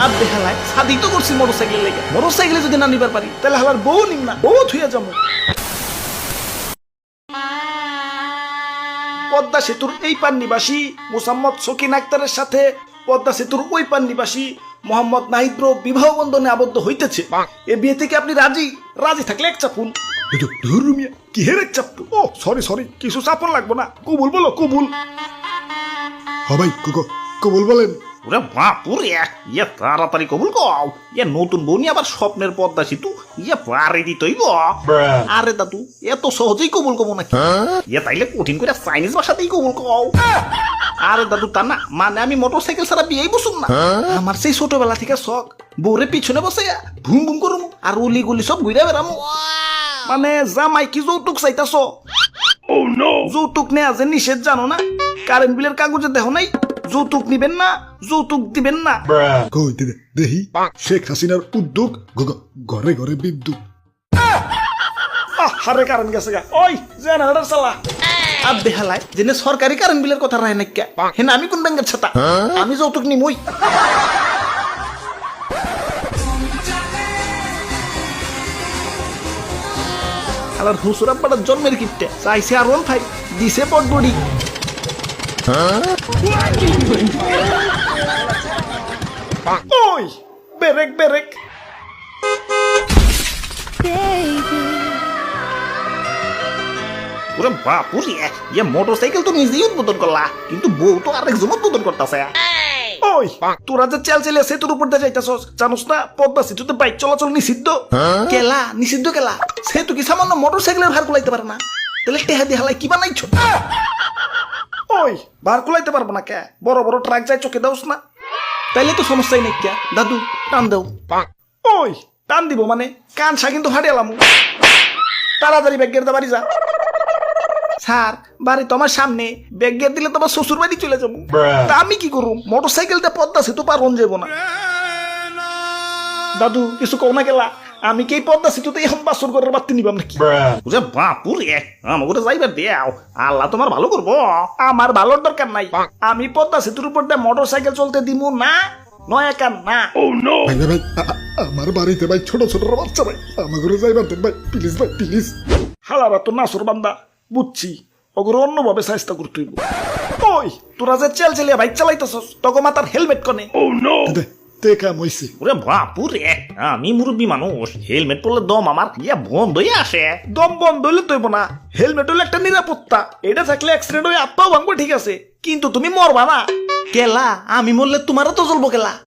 আর দেখালায় সাদি তো করছি মোটরসাইকেল লেগে, মোটরসাইকেলে যদি না নিবার পারি তাহলে হালার বউ নিম না, বউ থুইয়া যাবো। পদ্মা সেতুর এই পার নিবাসী মোসাম্মদ শকিন আক্তারের সাথে পদ্মা সেতুর ওই পার নিবাসী মোহাম্মদ নাহিদ বিবাহ বন্ধনে আবদ্ধ হইতেছে। এ বিয়ে থেকে আপনি রাজি? রাজি থাকলে এক চাপুন। কি হের এক চাপ? ও সরি কিছু চাপন লাগবো না, কবুল বলো কবুল। হ্যাঁ ভাই কবুল বলেন। ওরে বাপুরে, ইয়ে তাড়াতাড়ি কবুল কও। ইয়ে নতুন বউনি আবার স্বপ্নের পদ্মা সেতু, ইয়ে পারে দিতই গো। আরে দাদু এত সহজেই কবুল কবো নাকি? ইয়ে তাইলে কঠিন করে চাইনিজ ভাষাতেই কবুল কও। আরে দাদু তা না, মানে আমি মোটরসাইকেল ছাড়া বিয়েই বসুন না। আমার সেই ছোটবেলা থেকে শখ বউরে পিছনে বসে ভুম ভুম করুম আর উলি গুলি সব ঘুরে বেড়ামো। মানে জামাই কি যৌতুক চাইতাছ? যৌতুক নেয়া যে নিষেধ জানো না? কারেন্ট বিলের কাগজে দেখো নাই যৌতুক নিবেন না, যৌতুক দিবেন না। কই দেহি শেখ হাসিনার উদ্যোগ, ঘরে ঘরে বিদ্যুৎ। হারে কারেন্ট গেছে গা, ওই জেনারেটর চালা। আর বেহালায় যেন সরকারি কারেন্ট বিলের কথা রায় নাকি? হেন আমি কোন ব্যাংকের ছাতা? আমি যৌতুক নিমই। আলার হুসুর আব্বাটার জন্মের কিপটে চাইছে আর 1.5 দিছে পটবড়ি। ওই বেরেক বেরেক। ওরে বাপুরে, ইয়ে মোটরসাইকেল তো নিজেই উদ্বোধন করলা, কিন্তু বউ তো আরেকজন উদ্বোধন করতেছে। ওই তোরা যে চেল সেতুর উপর দিয়ে যাইতাছস, জানোস না পদ্মা সেতুতে বাইক চলাচল নিষিদ্ধ? কেলা নিষিদ্ধ কেলা? সেতু কি সামান্য মোটরসাইকেলের ভার কুলাইতে পারে না? তাহলে টেহা দিয়ে হালাই কি বানাইছো? ওই ভার কুলাইতে পারবো না কে? বড় বড় ট্রাক যায় চোখে দাওস না? তাইলে তো সমস্যাই নেই কে দাদু, টান দেও। ওই টান দিব মানে কানসা কিন্তু ফাটিয়ালাম। তাড়াতাড়ি ব্যাগের দা বাড়ি যা। স্যার বাড়ি তোমার সামনে, ব্যাগের দিলে তোমার শ্বশুর বাড়ি চলে যাবো। তা আমি কি করুম? মোটরসাইকেলটা পদ্মা সেতু পার হন যাবো না। দাদু কিছু কও না গেলা, আমি কি পদ্মা সেতুতে এখন বাসর করে বাড়তে নিবাম নাকি? বুঝে বাপুরে, আমাকে যাইবার দেও, আল্লাহ তোমার ভালো করবো। আমার ভালোর দরকার নাই, আমি পদ্মা সেতুর উপর দিয়ে মোটরসাইকেল চলতে দিমু না, নয় একা না। ভাই আমার বাড়িতে ভাই ছোট ছোট বাচ্চা ভাই, আমাকে যাইবার দেন ভাই প্লিজ ভাই প্লিজ। হালারা তো নাসর বান্দা, বুঝছি ওগুলো অন্যভাবে চেষ্টা করতে হইব। ওই তোরা যে চেলিয়া বাইক চালাইতেছস তখন মাথার হেলমেট কনে? কাম হইছে। ওরে বাপুরে, আমি মুরব্বী মানুষ, হেলমেট পরলে দম আমার ইয়া বন্ধ হয়ে আসে। দম বন্ধ হইলে তৈব না, হেলমেট হলে একটা নিরাপত্তা। এটা থাকলে অ্যাক্সিডেন্ট হয়ে আত্মাও ভাঙবো ঠিক আছে, কিন্তু তুমি মরবা না। কেলা আমি মরলে তোমারও তো জ্বলবো কেলা।